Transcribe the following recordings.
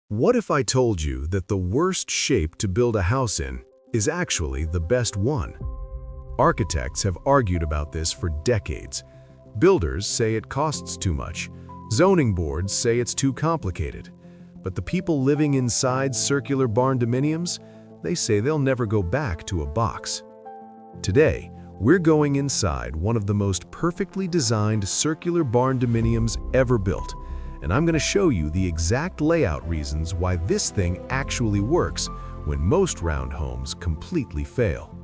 What if I told you that the worst shape to build a house in is actually the best one? Architects have argued about this for decades. Builders say it costs too much. Zoning boards say it's too complicated. But the people living inside circular barndominiums, they say they'll never go back to a box. Today, we're going inside one of the most perfectly designed circular barndominiums ever built. And I'm going to show you the exact layout reasons why this thing actually works when most round homes completely fail.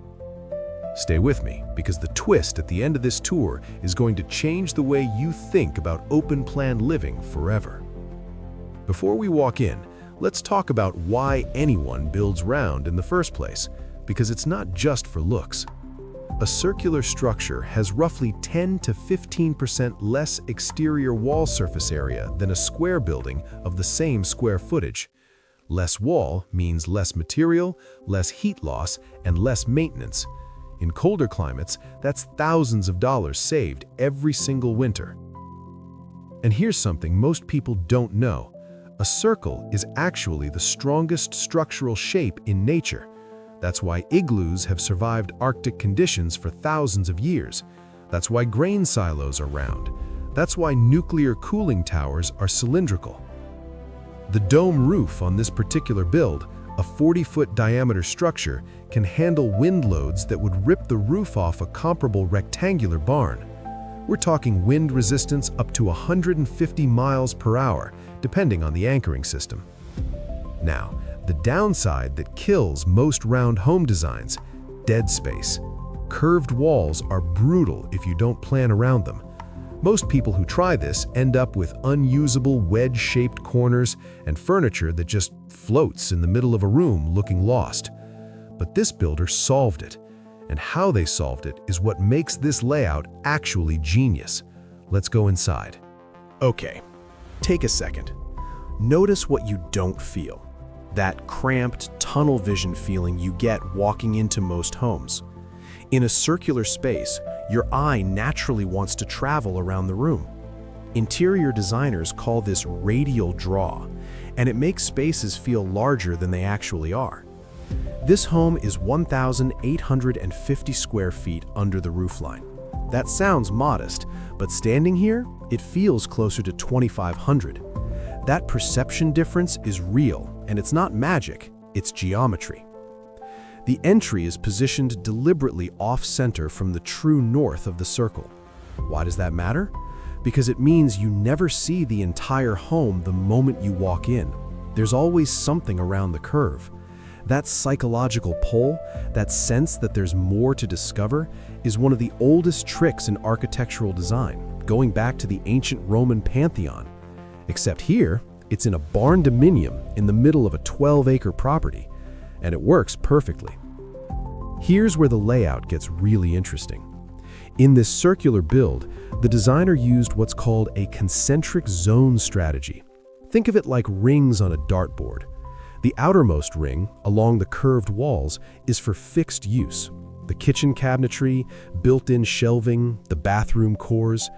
Stay with me, because the twist at the end of this tour is going to change the way you think about open-plan living forever. Before we walk in, let's talk about why anyone builds round in the first place, because it's not just for looks. A circular structure has roughly 10 to 15% less exterior wall surface area than a square building of the same square footage. Less wall means less material, less heat loss, and less maintenance. In colder climates, that's thousands of dollars saved every single winter. And here's something most people don't know. A circle is actually the strongest structural shape in nature. That's why igloos have survived Arctic conditions for thousands of years. That's why grain silos are round. That's why nuclear cooling towers are cylindrical. The dome roof on this particular build, a 40-foot diameter structure, can handle wind loads that would rip the roof off a comparable rectangular barn. We're talking wind resistance up to 150 miles per hour, depending on the anchoring system. Now, the downside that kills most round home designs: dead space. Curved walls are brutal if you don't plan around them. Most people who try this end up with unusable wedge-shaped corners and furniture that just floats in the middle of a room looking lost. But this builder solved it, and how they solved it is what makes this layout actually genius. Let's go inside. Okay, take a second. Notice what you don't feel. That cramped tunnel vision feeling you get walking into most homes. In a circular space, your eye naturally wants to travel around the room. Interior designers call this radial draw, and it makes spaces feel larger than they actually are. This home is 1,850 square feet under the roofline. That sounds modest, but standing here, it feels closer to 2,500. That perception difference is real, and it's not magic, it's geometry. The entry is positioned deliberately off-center from the true north of the circle. Why does that matter? Because it means you never see the entire home the moment you walk in. There's always something around the curve. That psychological pull, that sense that there's more to discover, is one of the oldest tricks in architectural design, going back to the ancient Roman pantheon. Except here, it's in a barndominium in the middle of a 12-acre property, and it works perfectly. Here's where the layout gets really interesting. In this circular build, the designer used what's called a concentric zone strategy. Think of it like rings on a dartboard. The outermost ring, along the curved walls, is for fixed use. The kitchen cabinetry, built-in shelving, the bathroom cores.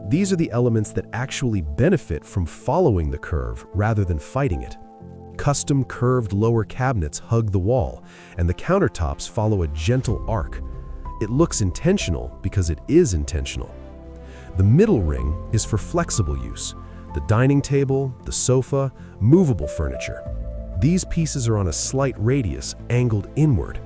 These are the elements that actually benefit from following the curve rather than fighting it. Custom curved lower cabinets hug the wall, and the countertops follow a gentle arc. It looks intentional because it is intentional. The middle ring is for flexible use. The dining table, the sofa, movable furniture. These pieces are on a slight radius, angled inward.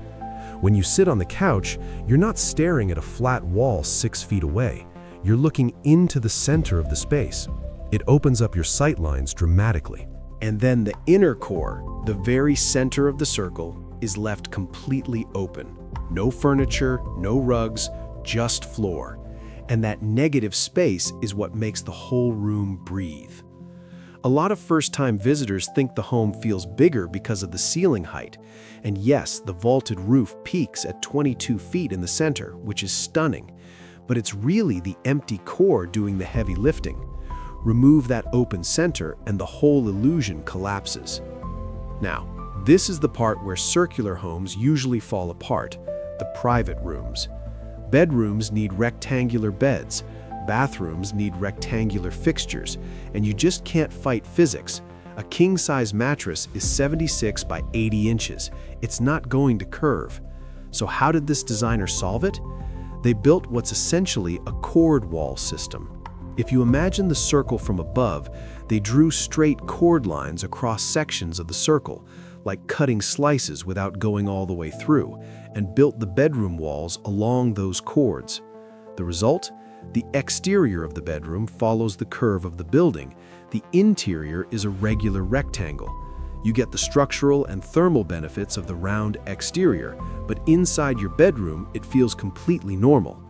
When you sit on the couch, you're not staring at a flat wall 6 feet away. You're looking into the center of the space. It opens up your sight lines dramatically. And then the inner core, the very center of the circle, is left completely open. No furniture, no rugs, just floor. And that negative space is what makes the whole room breathe. A lot of first-time visitors think the home feels bigger because of the ceiling height. And yes, the vaulted roof peaks at 22 feet in the center, which is stunning. But it's really the empty core doing the heavy lifting. Remove that open center and the whole illusion collapses. Now, this is the part where circular homes usually fall apart: the private rooms. Bedrooms need rectangular beds, bathrooms need rectangular fixtures, and you just can't fight physics. A king-size mattress is 76 by 80 inches. It's not going to curve. So how did this designer solve it? They built what's essentially a chord wall system. If you imagine the circle from above, they drew straight chord lines across sections of the circle, like cutting slices without going all the way through, and built the bedroom walls along those chords. The result? The exterior of the bedroom follows the curve of the building. The interior is a regular rectangle. You get the structural and thermal benefits of the round exterior, but inside your bedroom, it feels completely normal.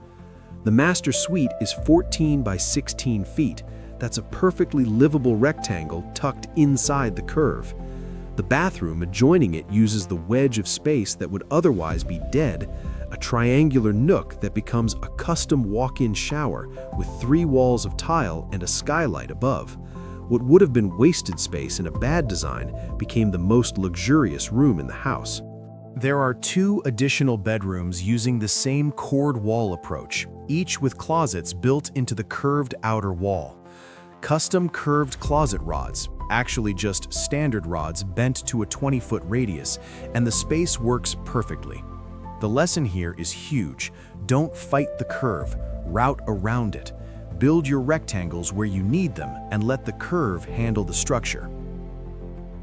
The master suite is 14 by 16 feet. That's a perfectly livable rectangle tucked inside the curve. The bathroom adjoining it uses the wedge of space that would otherwise be dead, a triangular nook that becomes a custom walk-in shower with 3 walls of tile and a skylight above. What would have been wasted space in a bad design became the most luxurious room in the house. There are 2 additional bedrooms using the same chord wall approach, each with closets built into the curved outer wall. Custom curved closet rods, actually just standard rods bent to a 20-foot radius, and the space works perfectly. The lesson here is huge. Don't fight the curve, route around it. Build your rectangles where you need them and let the curve handle the structure.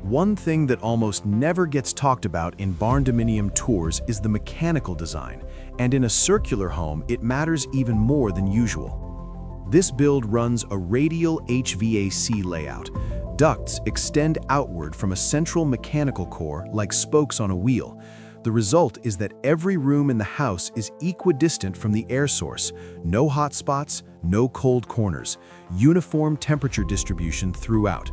One thing that almost never gets talked about in Barndominium tours is the mechanical design, and in a circular home, it matters even more than usual. This build runs a radial HVAC layout. Ducts extend outward from a central mechanical core like spokes on a wheel. The result is that every room in the house is equidistant from the air source. No hot spots, no cold corners. Uniform temperature distribution throughout.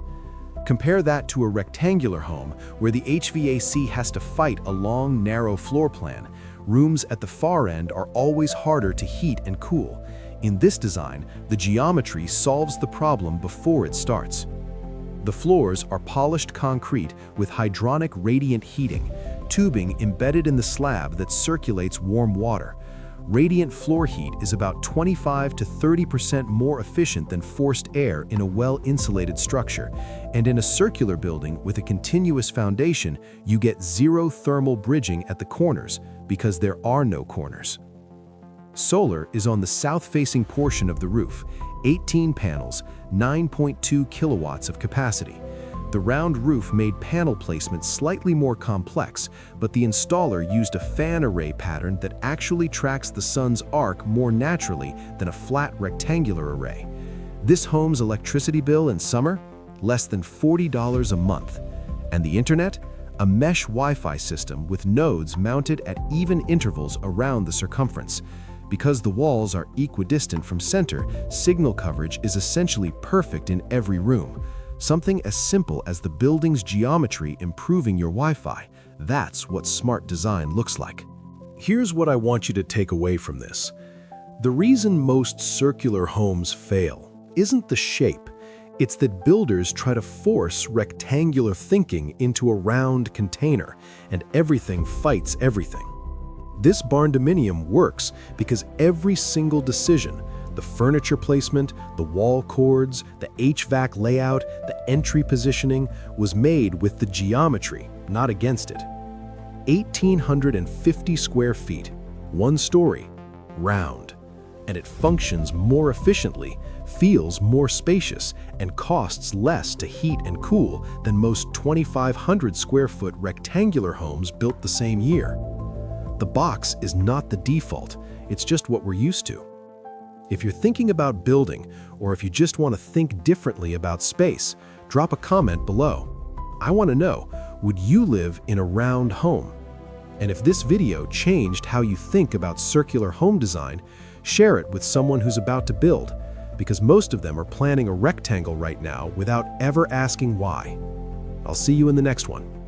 Compare that to a rectangular home where the HVAC has to fight a long, narrow floor plan. Rooms at the far end are always harder to heat and cool. In this design, the geometry solves the problem before it starts. The floors are polished concrete with hydronic radiant heating, tubing embedded in the slab that circulates warm water. Radiant floor heat is about 25 to 30% more efficient than forced air in a well-insulated structure, and in a circular building with a continuous foundation, you get 0 thermal bridging at the corners because there are no corners. Solar is on the south-facing portion of the roof, 18 panels, 9.2 kilowatts of capacity. The round roof made panel placement slightly more complex, but the installer used a fan array pattern that actually tracks the sun's arc more naturally than a flat rectangular array. This home's electricity bill in summer? Less than $40 a month. And the internet? A mesh Wi-Fi system with nodes mounted at even intervals around the circumference. Because the walls are equidistant from center, signal coverage is essentially perfect in every room. Something as simple as the building's geometry improving your Wi-Fi. That's what smart design looks like. Here's what I want you to take away from this. The reason most circular homes fail isn't the shape. It's that builders try to force rectangular thinking into a round container, and everything fights everything. This Barndominium works because every single decision, the furniture placement, the wall cords, the HVAC layout, the entry positioning, was made with the geometry, not against it. 1,850 square feet, 1 story, round. And it functions more efficiently, feels more spacious, and costs less to heat and cool than most 2,500 square foot rectangular homes built the same year. The box is not the default, it's just what we're used to. If you're thinking about building, or if you just want to think differently about space, drop a comment below. I want to know, would you live in a round home? And if this video changed how you think about circular home design, share it with someone who's about to build, because most of them are planning a rectangle right now without ever asking why. I'll see you in the next one.